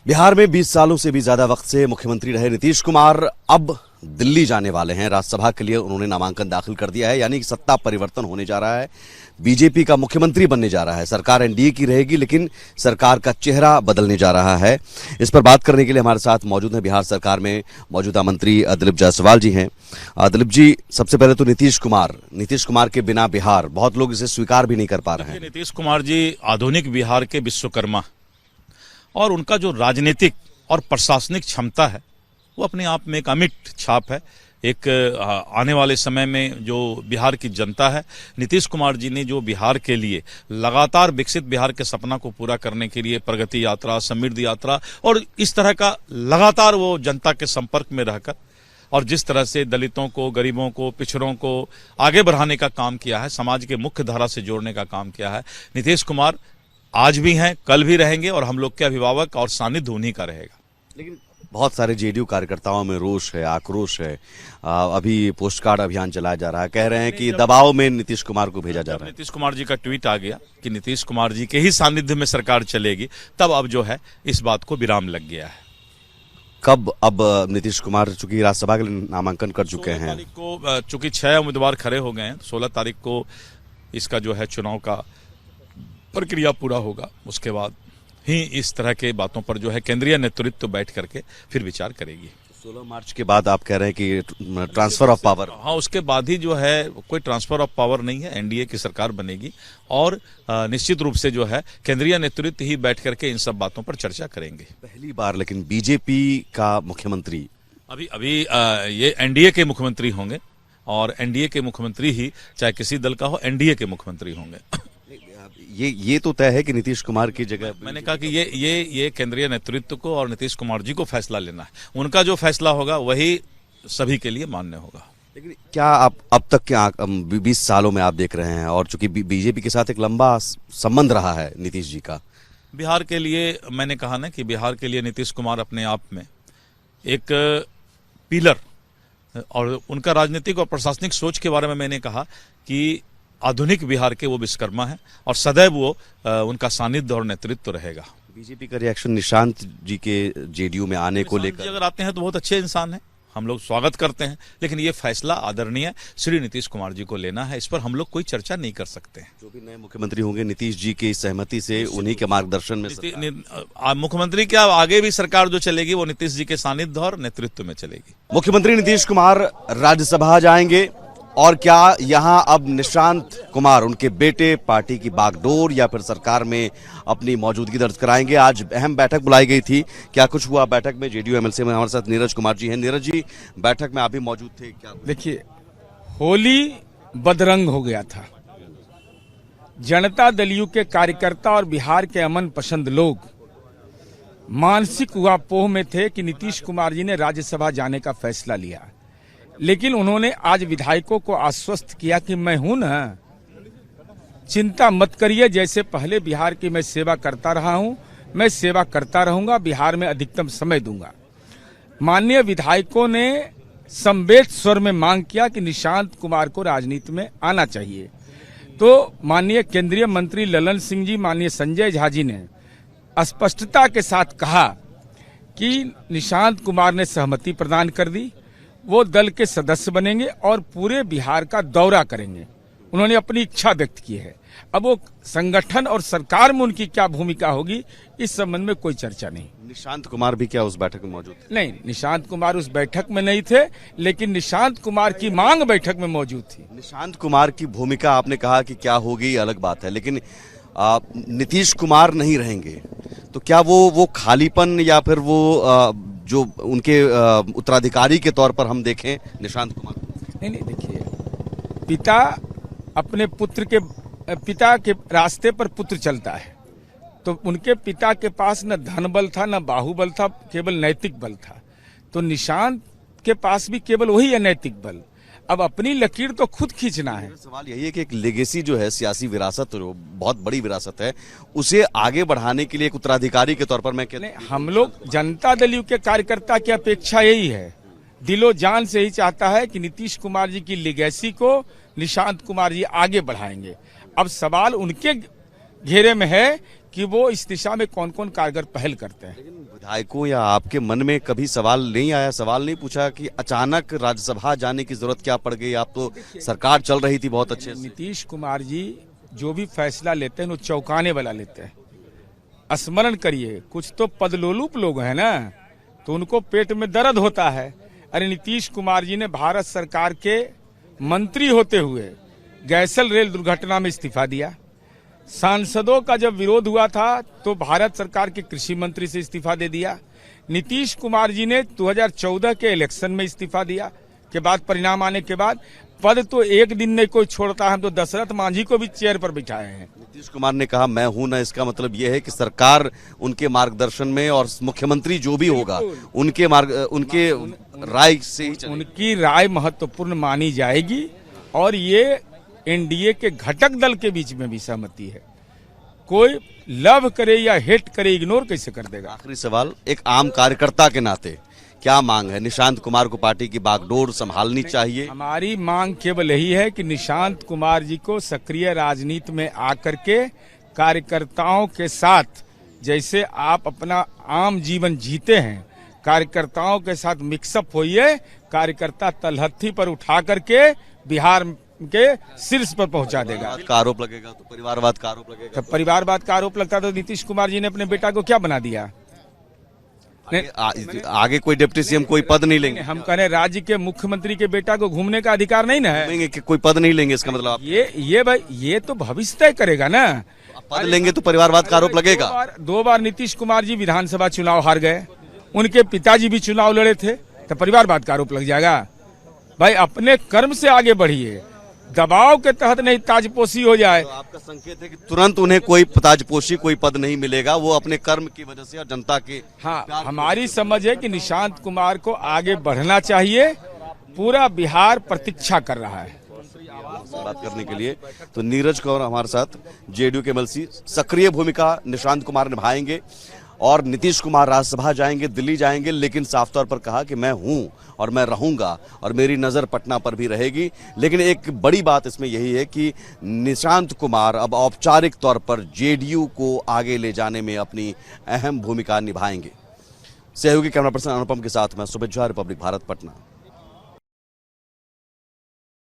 बिहार में 20 सालों से भी ज्यादा वक्त से मुख्यमंत्री रहे नीतीश कुमार अब दिल्ली जाने वाले हैं। राज्यसभा के लिए उन्होंने नामांकन दाखिल कर दिया है, यानी कि सत्ता परिवर्तन होने जा रहा है। बीजेपी का मुख्यमंत्री बनने जा रहा है। सरकार एनडीए की रहेगी, लेकिन सरकार का चेहरा बदलने जा रहा है। इस पर बात करने के लिए हमारे साथ मौजूद हैं बिहार सरकार में मौजूदा मंत्री दिलीप जायसवाल जी हैं। दिलीप जी, सबसे पहले तो नीतीश कुमार के बिना बिहार, बहुत लोग इसे स्वीकार भी नहीं कर पा रहे हैं। नीतीश कुमार जी आधुनिक बिहार के विश्वकर्मा, और उनका जो राजनीतिक और प्रशासनिक क्षमता है वो अपने आप में एक अमिट छाप है। एक आने वाले समय में जो बिहार की जनता है, नीतीश कुमार जी ने जो बिहार के लिए लगातार विकसित बिहार के सपना को पूरा करने के लिए प्रगति यात्रा, समृद्धि यात्रा और इस तरह का लगातार वो जनता के संपर्क में रहकर और जिस तरह से दलितों को, गरीबों को, पिछड़ों को आगे बढ़ाने का काम किया है, समाज के मुख्य धारा से जोड़ने का काम किया है, नीतीश कुमार आज भी हैं, कल भी रहेंगे और हम लोग के अभिभावक और सानिध्य उन्हीं का रहेगा। लेकिन बहुत सारे जेडीयू कार्यकर्ताओं में रोष है, आक्रोश है। अभी पोस्ट कार्ड अभियान चलाया जा रहा है, कह रहे हैं कि दबाव में नीतीश कुमार को भेजा जा रहा है। नीतीश कुमार जी का ट्वीट आ गया कि नीतीश कुमार जी के ही सानिध्य में सरकार चलेगी, तब अब जो है इस बात को विराम लग गया है। कब? अब नीतीश कुमार चूंकि राज्यसभा के लिए नामांकन कर चुके हैं, 16 तारीख को चूंकि 6 उम्मीदवार खड़े हो गए हैं, 16 तारीख को इसका जो है चुनाव का प्रक्रिया पूरा होगा। उसके बाद ही इस तरह के बातों पर जो है केंद्रीय नेतृत्व बैठ करके फिर विचार करेगी। 16 मार्च के बाद आप कह रहे हैं कि ट्रांसफर ऑफ पावर? हाँ, उसके बाद ही जो है कोई ट्रांसफर ऑफ पावर नहीं है, एनडीए की सरकार बनेगी और निश्चित रूप से जो है केंद्रीय नेतृत्व ही बैठ करके इन सब बातों पर चर्चा करेंगे। पहली बार लेकिन बीजेपी का मुख्यमंत्री अभी ये एनडीए के मुख्यमंत्री होंगे और एनडीए के मुख्यमंत्री ही चाहे किसी दल का हो, एनडीए के मुख्यमंत्री होंगे। ये तो तय है कि नीतीश कुमार की जगह, मैंने कहा कि ये केंद्रीय नेतृत्व को और नीतीश कुमार जी को फैसला लेना है। उनका जो फैसला होगा वही सभी के लिए मान्य होगा। लेकिन क्या आप अब तक क्या 20 सालों में आप देख रहे हैं, और चूंकि बीजेपी के साथ एक लंबा संबंध रहा है नीतीश जी का, बिहार के लिए मैंने कहा ना कि बिहार के लिए नीतीश कुमार अपने आप में एक पिलर, और उनका राजनीतिक और प्रशासनिक सोच के बारे में मैंने कहा कि आधुनिक बिहार के वो विश्वकर्मा है और सदैव वो उनका सानिध्य और नेतृत्व रहेगा। बीजेपी का रिएक्शन निशांत जी के जेडीयू में आने को लेकर? अगर आते हैं तो बहुत अच्छे इंसान हैं, हम लोग स्वागत करते हैं, लेकिन ये फैसला आदरणीय श्री नीतीश कुमार जी को लेना है। इस पर हम लोग कोई चर्चा नहीं कर सकते हैं। जो भी नए मुख्यमंत्री होंगे नीतीश जी की सहमति से, उन्हीं के मार्गदर्शन में मुख्यमंत्री क्या आगे भी सरकार जो चलेगी वो नीतीश जी के सानिध्य और नेतृत्व में चलेगी। मुख्यमंत्री नीतीश कुमार राज्यसभा जाएंगे, और क्या यहाँ अब निशांत कुमार, उनके बेटे, पार्टी की बागडोर या फिर सरकार में अपनी मौजूदगी दर्ज कराएंगे? आज अहम बैठक बुलाई गई थी, क्या कुछ हुआ बैठक में? जेडीयू एमएलसी में हमारे साथ नीरज कुमार जी हैं। नीरज जी, बैठक में आप भी मौजूद थे, क्या? देखिए, होली बदरंग हो गया था। जनता दल के कार्यकर्ता और बिहार के अमन पसंद लोग मानसिक उहापोह में थे कि नीतीश कुमार जी ने राज्यसभा जाने का फैसला लिया, लेकिन उन्होंने आज विधायकों को आश्वस्त किया कि मैं हूं ना, चिंता मत करिए, जैसे पहले बिहार की मैं सेवा करता रहा हूं, मैं सेवा करता रहूंगा, बिहार में अधिकतम समय दूंगा। माननीय विधायकों ने संवेद स्वर में मांग किया कि निशांत कुमार को राजनीति में आना चाहिए। तो माननीय केंद्रीय मंत्री ललन सिंह जी, माननीय संजय झा जी ने स्पष्टता के साथ कहा कि निशांत कुमार ने सहमति प्रदान कर दी, वो दल के सदस्य बनेंगे और पूरे बिहार का दौरा करेंगे। उन्होंने अपनी इच्छा व्यक्त की है। अब वो संगठन और सरकार में उनकी क्या भूमिका होगी, इस संबंध में कोई चर्चा नहीं। निशांत कुमार भी क्या उस बैठक में मौजूद थे? नहीं, निशांत कुमार उस बैठक में नहीं थे, लेकिन निशांत कुमार की मांग बैठक में मौजूद थी। निशांत कुमार की भूमिका आपने कहा कि क्या होगी, अलग बात है, लेकिन नीतीश कुमार नहीं रहेंगे तो क्या वो खालीपन या फिर वो जो उनके उत्तराधिकारी के तौर पर हम देखें निशांत कुमार? नहीं, देखिए, पिता अपने पिता के रास्ते पर पुत्र चलता है, तो उनके पिता के पास न धन बल था, न बाहुबल था, केवल नैतिक बल था। तो निशांत के पास भी केवल वही है, नैतिक बल। अब अपनी लकीर तो खुद खींचना है। सवाल यही है कि एक लेगेसी जो है, सियासी विरासत, बहुत बड़ी विरासत है, उसे आगे बढ़ाने के लिए एक उत्तराधिकारी के तौर पर मैं हम लोग जनता दल के कार्यकर्ता की अपेक्षा यही है, दिलो जान से ही चाहता है कि नीतीश कुमार जी की लेगेसी को निशांत कुमार जी आगे बढ़ाएंगे। अब सवाल उनके घेरे में है कि वो इस दिशा में कौन कौन कारगर पहल करते हैं। लेकिन विधायकों या आपके मन में कभी सवाल नहीं आया, सवाल नहीं पूछा कि अचानक राज्यसभा जाने की जरूरत क्या पड़ गई? आप तो सरकार चल रही थी बहुत अच्छे से। नीतीश कुमार जी जो भी फैसला लेते हैं वो चौंकाने वाला लेते हैं। स्मरण करिए, कुछ तो पदलोलुप लोग हैं ना, तो उनको पेट में दर्द होता है। अरे नीतीश कुमार जी ने भारत सरकार के मंत्री होते हुए गैसल रेल दुर्घटना में इस्तीफा दिया। सांसदों का जब विरोध हुआ था तो भारत सरकार के कृषि मंत्री से इस्तीफा दे दिया। नीतीश कुमार जी ने 2014 के इलेक्शन में इस्तीफा दिया के बाद, परिणाम आने के बाद पद तो एक दिन नहीं कोई छोड़ता। हम तो दशरथ मांझी को भी चेयर पर बिठाए हैं। नीतीश कुमार ने कहा मैं हूं ना, इसका मतलब यह है कि सरकार उनके मार्गदर्शन में और मुख्यमंत्री जो भी होगा उनके राय से ही चलेगी। उनकी राय महत्वपूर्ण मानी जाएगी और ये एनडीए के घटक दल के बीच में भी सहमति है। कोई लव करे या हेट करे, इग्नोर कैसे कर देगा? आखिरी सवाल, एक आम कार्यकर्ता के नाते क्या मांग है? निशांत कुमार को पार्टी की बागडोर संभालनी चाहिए? हमारी मांग केवल यही है कि निशांत कुमार जी को सक्रिय राजनीति में आकर के कार्यकर्ताओं के साथ, जैसे आप अपना आम जीवन जीते हैं, कार्यकर्ताओं के साथ मिक्सअप होइए। कार्यकर्ता तलहत्थी पर उठा करके बिहार के शीर्ष पर पहुंचा देगा। का आरोप लगेगा तो परिवारवाद का आरोप लगेगा। जब परिवारवाद का आरोप लगता तो नीतीश कुमार जी ने अपने बेटा को क्या बना दिया? आगे कोई डिप्टी सीएम कोई पद नहीं लेंगे? हम कह रहे हैं राज्य के मुख्यमंत्री के बेटा को घूमने का अधिकार नहीं ना है। कि कोई पद नहीं लेंगे, इसका मतलब ये भाई ये तो भविष्य तय करेगा ना। पद लेंगे तो परिवारवाद का आरोप लगेगा। दो बार नीतीश कुमार जी विधानसभा चुनाव हार गए, उनके पिताजी भी चुनाव लड़े थे, तो परिवारवाद का आरोप लग जाएगा? भाई अपने कर्म से आगे बढ़िए, दबाव के तहत नहीं ताजपोशी हो जाए। तो आपका संकेत है कि तुरंत उन्हें कोई ताजपोशी कोई पद नहीं मिलेगा, वो अपने कर्म की वजह से और जनता के। हाँ, हमारी समझ है कि निशांत कुमार को आगे बढ़ना चाहिए। पूरा बिहार प्रतीक्षा कर रहा है बात करने के लिए। तो नीरज कौर हमारे साथ, जेडीयू के एमएलसी, सक्रिय भूमिका निशांत कुमार निभाएंगे और नीतीश कुमार राज्यसभा जाएंगे, दिल्ली जाएंगे, लेकिन साफ तौर पर कहा कि मैं हूं और मैं रहूंगा और मेरी नजर पटना पर भी रहेगी। लेकिन एक बड़ी बात इसमें यही है कि निशांत कुमार अब औपचारिक तौर पर जेडीयू को आगे ले जाने में अपनी अहम भूमिका निभाएंगे। सहयोगी कैमरा पर्सन अनुपम के साथ मैं सुमित झा, रिपब्लिक भारत, पटना।